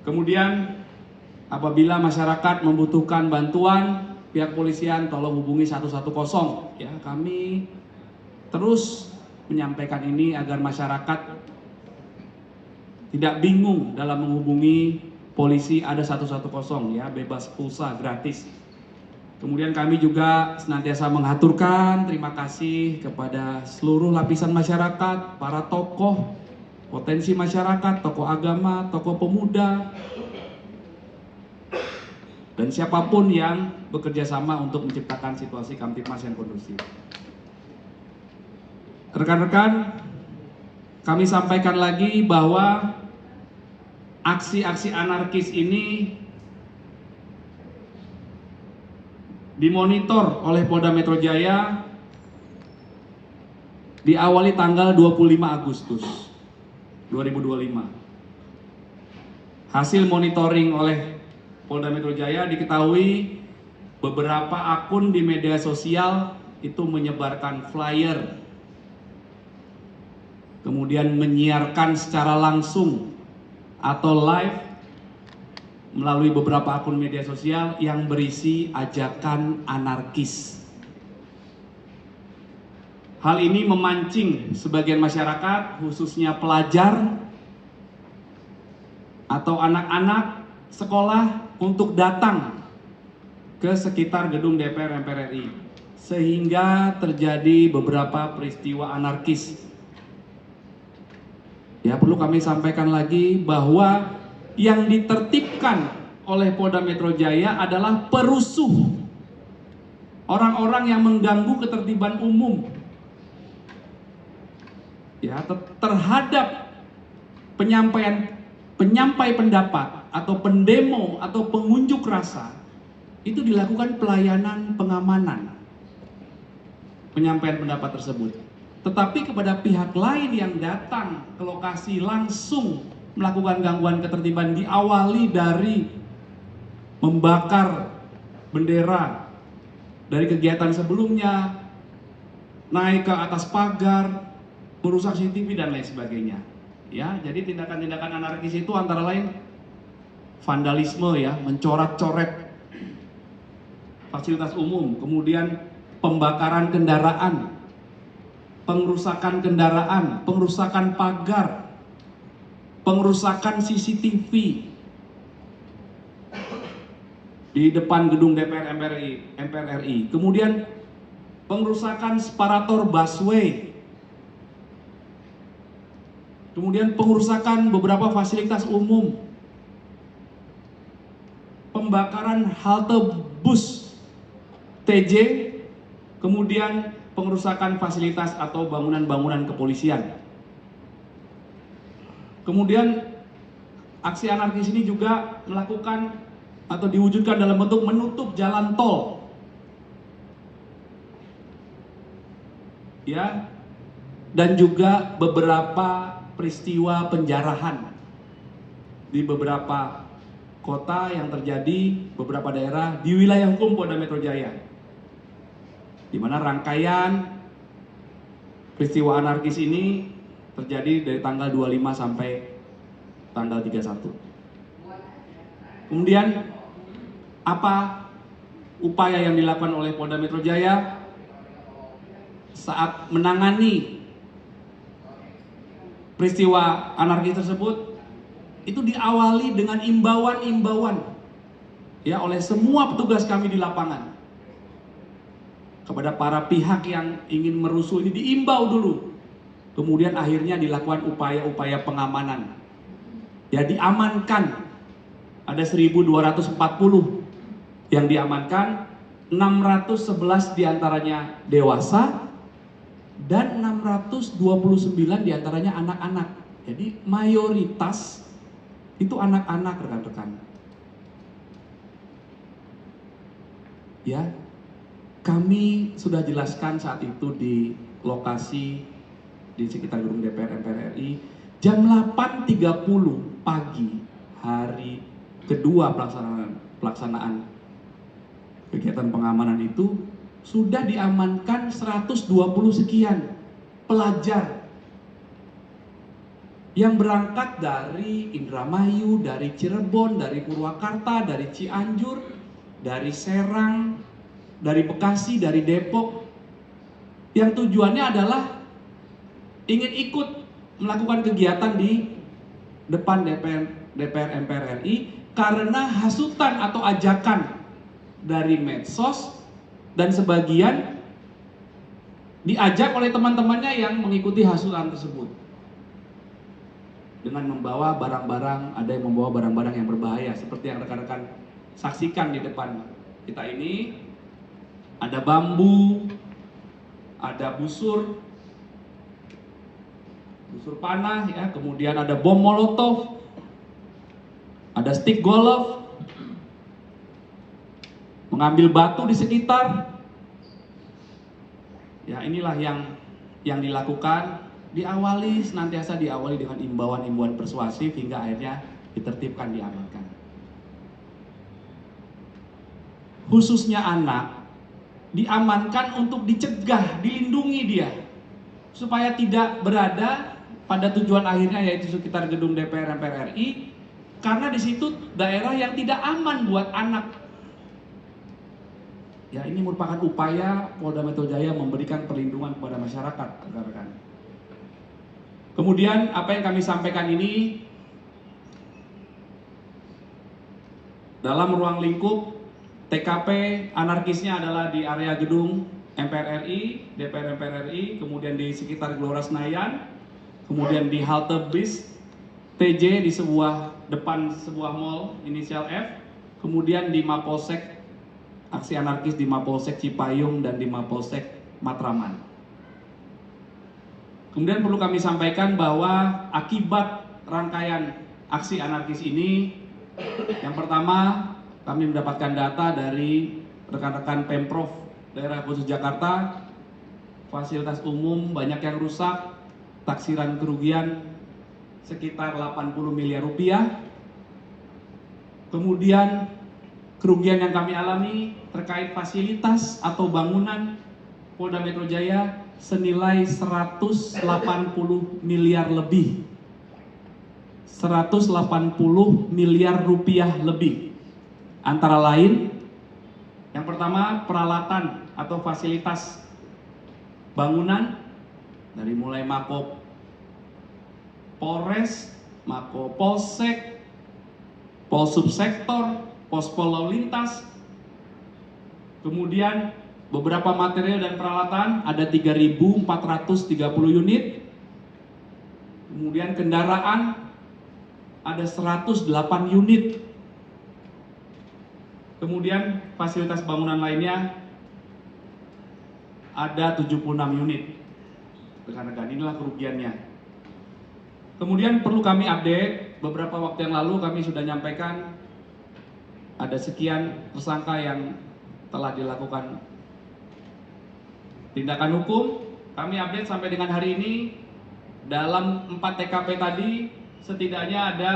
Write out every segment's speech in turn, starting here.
Kemudian apabila masyarakat membutuhkan bantuan, pihak polisian tolong hubungi 110 ya. Kami terus menyampaikan ini agar masyarakat tidak bingung dalam menghubungi polisi. Ada 110 ya, bebas pulsa, gratis. Kemudian kami juga senantiasa mengaturkan terima kasih kepada seluruh lapisan masyarakat, para tokoh potensi masyarakat, tokoh agama, tokoh pemuda, dan siapapun yang bekerja sama untuk menciptakan situasi Kamtipmas yang kondusif. Rekan-rekan, kami sampaikan lagi bahwa aksi-aksi anarkis ini dimonitor oleh Polda Metro Jaya diawali tanggal 25 Agustus 2025. Hasil monitoring oleh Polda Metro Jaya diketahui beberapa akun di media sosial itu menyebarkan flyer, kemudian menyiarkan secara langsung atau live melalui beberapa akun media sosial yang berisi ajakan anarkis. Hal ini memancing sebagian masyarakat, khususnya pelajar atau anak-anak sekolah untuk datang ke sekitar gedung DPR MPR RI, sehingga terjadi beberapa peristiwa anarkis. Ya, perlu kami sampaikan lagi bahwa yang ditertibkan oleh Polda Metro Jaya adalah perusuh, orang-orang yang mengganggu ketertiban umum ya, terhadap penyampai pendapat atau pendemo atau pengunjuk rasa. Itu dilakukan pelayanan pengamanan penyampaian pendapat tersebut. Tetapi kepada pihak lain yang datang ke lokasi langsung melakukan gangguan ketertiban, diawali dari membakar bendera dari kegiatan sebelumnya, naik ke atas pagar, merusak CCTV dan lain sebagainya. Ya, jadi tindakan-tindakan anarkis itu antara lain vandalisme ya, mencoret-coret fasilitas umum, kemudian pembakaran kendaraan, pengerusakan kendaraan, pengerusakan pagar, pengerusakan CCTV di depan gedung DPR MPR RI, kemudian pengerusakan separator busway, kemudian pengerusakan beberapa fasilitas umum, pembakaran halte bus TJ, kemudian pengerusakan fasilitas atau bangunan-bangunan kepolisian. Kemudian aksi anarkis ini juga melakukan atau diwujudkan dalam bentuk menutup jalan tol. Ya. Dan juga beberapa peristiwa penjarahan di beberapa kota yang terjadi, beberapa daerah di wilayah hukum Polda Metro Jaya, di mana rangkaian peristiwa anarkis ini terjadi dari tanggal 25 sampai tanggal 31. Kemudian apa upaya yang dilakukan oleh Polda Metro Jaya saat menangani peristiwa anarkis tersebut? Itu diawali dengan imbauan-imbauan ya oleh semua petugas kami di lapangan kepada para pihak yang ingin merusuh ini, diimbau dulu. Kemudian akhirnya dilakukan upaya-upaya pengamanan. Ya, diamankan ada 1.240 yang diamankan, 611 diantaranya dewasa dan 629 diantaranya anak-anak. Jadi mayoritas itu anak-anak, rekan-rekan. Ya, kami sudah jelaskan saat itu di lokasi di sekitar gedung DPR MPR RI, jam 8.30 pagi hari kedua pelaksanaan kegiatan pengamanan itu sudah diamankan 120 sekian pelajar yang berangkat dari Indramayu, dari Cirebon, dari Purwakarta, dari Cianjur, dari Serang, dari Bekasi, dari Depok, yang tujuannya adalah ingin ikut melakukan kegiatan di depan DPR MPR RI karena hasutan atau ajakan dari medsos, dan sebagian diajak oleh teman-temannya yang mengikuti hasutan tersebut dengan membawa barang-barang, ada yang membawa barang-barang yang berbahaya seperti yang rekan-rekan saksikan di depan kita ini. Ada bambu, ada busur panah ya, kemudian ada bom molotov, ada stick golf, mengambil batu di sekitar. Ya, inilah yang dilakukan, senantiasa diawali dengan imbauan-imbauan persuasif hingga akhirnya ditertibkan, diamankan. Khususnya anak diamankan untuk dicegah, dilindungi dia supaya tidak berada pada tujuan akhirnya, yaitu sekitar gedung DPR MPR RI, karena di situ daerah yang tidak aman buat anak. Ya, ini merupakan upaya Polda Metro Jaya memberikan perlindungan kepada masyarakat, rekan-rekan. Kemudian apa yang kami sampaikan ini dalam ruang lingkup TKP anarkisnya adalah di area gedung MPR RI, DPR MPR RI, kemudian di sekitar Gelora Senayan, kemudian di halte bis TJ di depan sebuah mall inisial F, kemudian di Mapolsek, aksi anarkis di Mapolsek Cipayung dan di Mapolsek Matraman. Kemudian perlu kami sampaikan bahwa akibat rangkaian aksi anarkis ini, yang pertama kami mendapatkan data dari rekan-rekan Pemprov Daerah Khusus Jakarta, fasilitas umum banyak yang rusak, taksiran kerugian sekitar 80 miliar rupiah. Kemudian kerugian yang kami alami terkait fasilitas atau bangunan Polda Metro Jaya senilai 180 miliar lebih. 180 miliar rupiah lebih. Antara lain, yang pertama peralatan atau fasilitas bangunan dari mulai Mako Polres, Mako Polsek, Polsubsektor, Pospol Lalu Lintas, kemudian beberapa material dan peralatan ada 3.430 unit, kemudian kendaraan ada 108 unit, kemudian fasilitas bangunan lainnya ada 76 unit. Rekan-rekan, inilah kerugiannya. Kemudian perlu kami update, beberapa waktu yang lalu kami sudah nyampaikan ada sekian tersangka yang telah dilakukan tindakan hukum. Kami update sampai dengan hari ini, dalam 4 TKP tadi setidaknya ada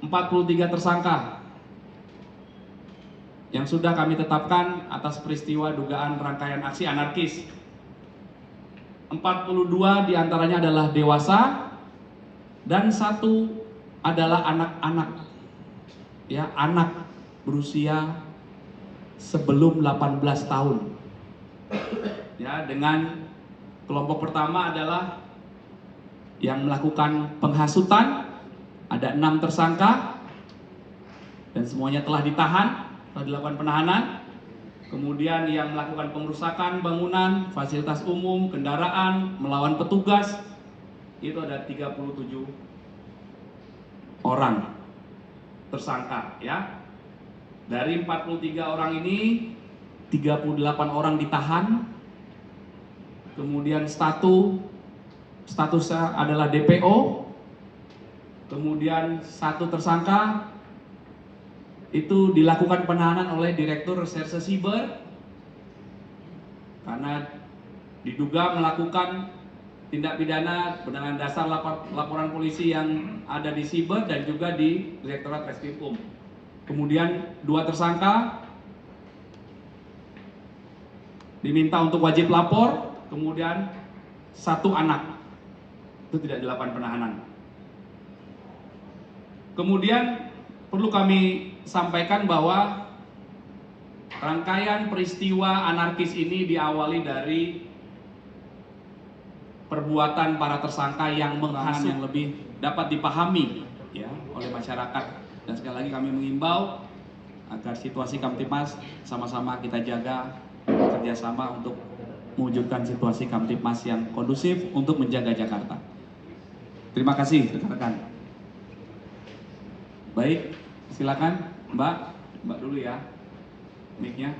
43 tersangka yang sudah kami tetapkan atas peristiwa dugaan rangkaian aksi anarkis. 42 diantaranya adalah dewasa dan 1 adalah anak-anak, ya, anak berusia sebelum 18 tahun. Ya, dengan kelompok pertama adalah yang melakukan penghasutan, ada 6 tersangka dan semuanya telah ditahan, telah dilakukan penahanan. Kemudian yang melakukan pengerusakan bangunan, fasilitas umum, kendaraan, melawan petugas, itu ada 37 orang tersangka, ya. Dari 43 orang ini 38 orang ditahan. Kemudian statusnya adalah DPO. Kemudian 1 tersangka itu dilakukan penahanan oleh Direktur Reserse Siber karena diduga melakukan tindak pidana dengan dasar laporan polisi yang ada di Siber dan juga di Direktorat Reskrimum. Kemudian 2 tersangka diminta untuk wajib lapor, kemudian 1 anak itu tidak dilakukan penahanan. Kemudian perlu kami sampaikan bahwa rangkaian peristiwa anarkis ini diawali dari perbuatan para tersangka yang menghasut yang lebih dapat dipahami ya oleh masyarakat. Dan sekali lagi kami mengimbau agar situasi Kamtipmas sama-sama kita jaga, kerjasama untuk mewujudkan situasi Kamtipmas yang kondusif untuk menjaga Jakarta. Terima kasih rekan-rekan. Baik, silakan Mbak dulu ya, mic-nya.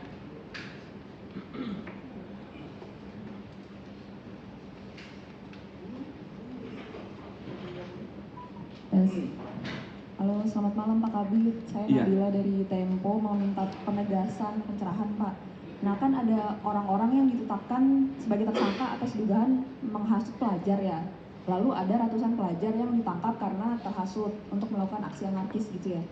Halo, selamat malam Pak Kabid. Saya Nabila dari Tempo mau minta penegasan pencerahan Pak. Nah kan ada orang-orang yang ditetapkan sebagai tersangka atas dugaan menghasut pelajar ya. Lalu ada ratusan pelajar yang ditangkap karena terhasut untuk melakukan aksi anarkis gitu ya.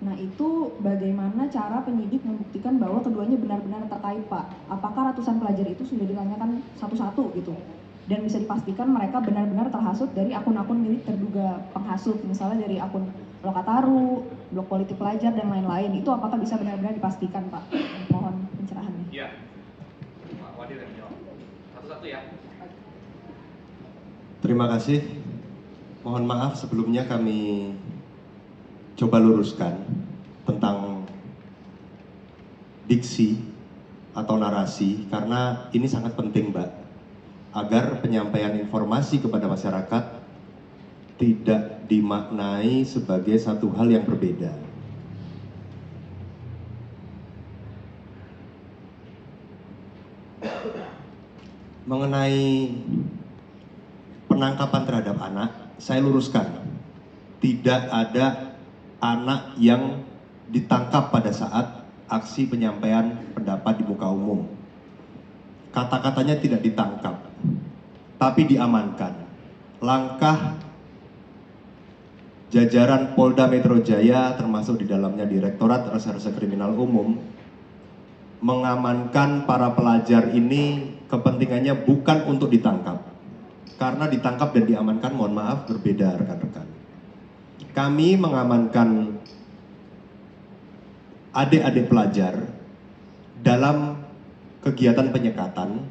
Nah itu bagaimana cara penyidik membuktikan bahwa keduanya benar-benar terkait Pak? Apakah ratusan pelajar itu sudah ditanyakan satu-satu gitu? Dan bisa dipastikan mereka benar-benar terhasut dari akun-akun milik terduga penghasut, misalnya dari akun Lokataru, Blog Politik Pelajar, dan lain-lain. Itu apakah bisa benar-benar dipastikan Pak? Mohon pencerahannya. Iya, Pak Wadir yang jawab. Satu-satu ya. Terima kasih. Mohon maaf sebelumnya kami coba luruskan tentang diksi atau narasi karena ini sangat penting Mbak, agar penyampaian informasi kepada masyarakat tidak dimaknai sebagai satu hal yang berbeda. Mengenai penangkapan terhadap anak, saya luruskan, tidak ada anak yang ditangkap pada saat aksi penyampaian pendapat di muka umum. Kata-katanya tidak ditangkap, tapi diamankan. Langkah jajaran Polda Metro Jaya, termasuk di dalamnya Direktorat Reserse Kriminal Umum, mengamankan para pelajar ini kepentingannya bukan untuk ditangkap. Karena ditangkap dan diamankan, mohon maaf, berbeda rekan-rekan. Kami mengamankan adik-adik pelajar dalam kegiatan penyekatan,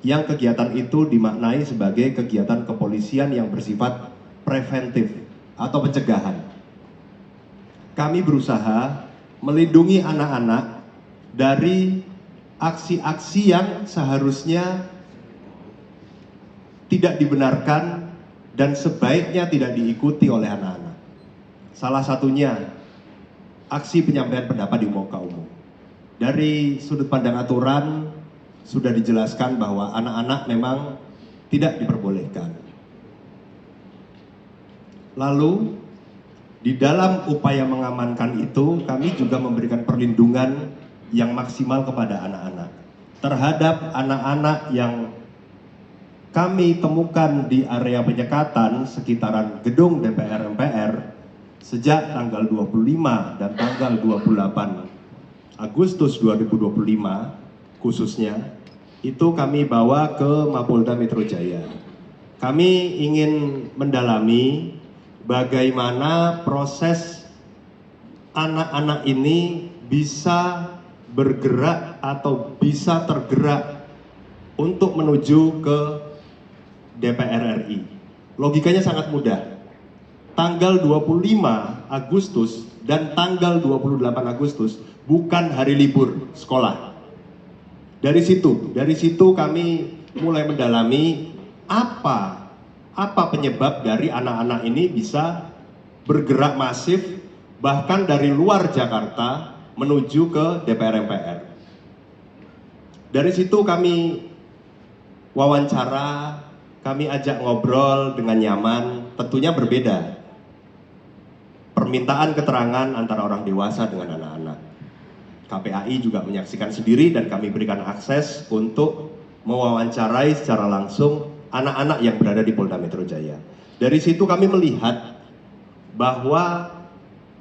yang kegiatan itu dimaknai sebagai kegiatan kepolisian yang bersifat preventif atau pencegahan. Kami berusaha melindungi anak-anak dari aksi-aksi yang seharusnya tidak dibenarkan dan sebaiknya tidak diikuti oleh anak-anak. Salah satunya aksi penyampaian pendapat di muka umum. Dari sudut pandang aturan sudah dijelaskan bahwa anak-anak memang tidak diperbolehkan. Lalu di dalam upaya mengamankan itu, kami juga memberikan perlindungan yang maksimal kepada anak-anak. Terhadap anak-anak yang kami temukan di area penyekatan sekitaran gedung DPR MPR sejak tanggal 25 dan tanggal 28 Agustus 2025 khususnya, itu kami bawa ke Mapolda Metro Jaya. Kami ingin mendalami bagaimana proses anak-anak ini bisa bergerak atau bisa tergerak untuk menuju ke DPR RI. Logikanya sangat mudah. Tanggal 25 Agustus dan tanggal 28 Agustus bukan hari libur sekolah. Dari situ kami mulai mendalami apa penyebab dari anak-anak ini bisa bergerak masif bahkan dari luar Jakarta menuju ke DPR MPR. Dari situ kami wawancara, kami ajak ngobrol dengan nyaman, tentunya berbeda. Permintaan keterangan antara orang dewasa dengan anak-anak. KPAI juga menyaksikan sendiri dan kami berikan akses untuk mewawancarai secara langsung anak-anak yang berada di Polda Metro Jaya. Dari situ kami melihat bahwa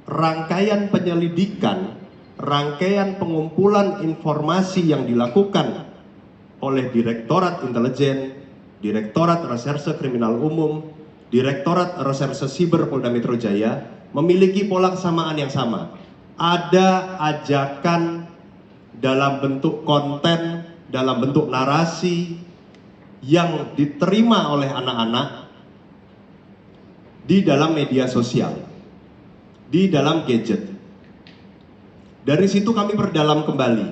rangkaian penyelidikan, rangkaian pengumpulan informasi yang dilakukan oleh Direktorat Intelijen, Direktorat Reserse Kriminal Umum, Direktorat Reserse Siber Polda Metro Jaya memiliki pola kesamaan yang sama. Ada ajakan dalam bentuk konten, dalam bentuk narasi yang diterima oleh anak-anak di dalam media sosial, di dalam gadget. Dari situ kami perdalam kembali.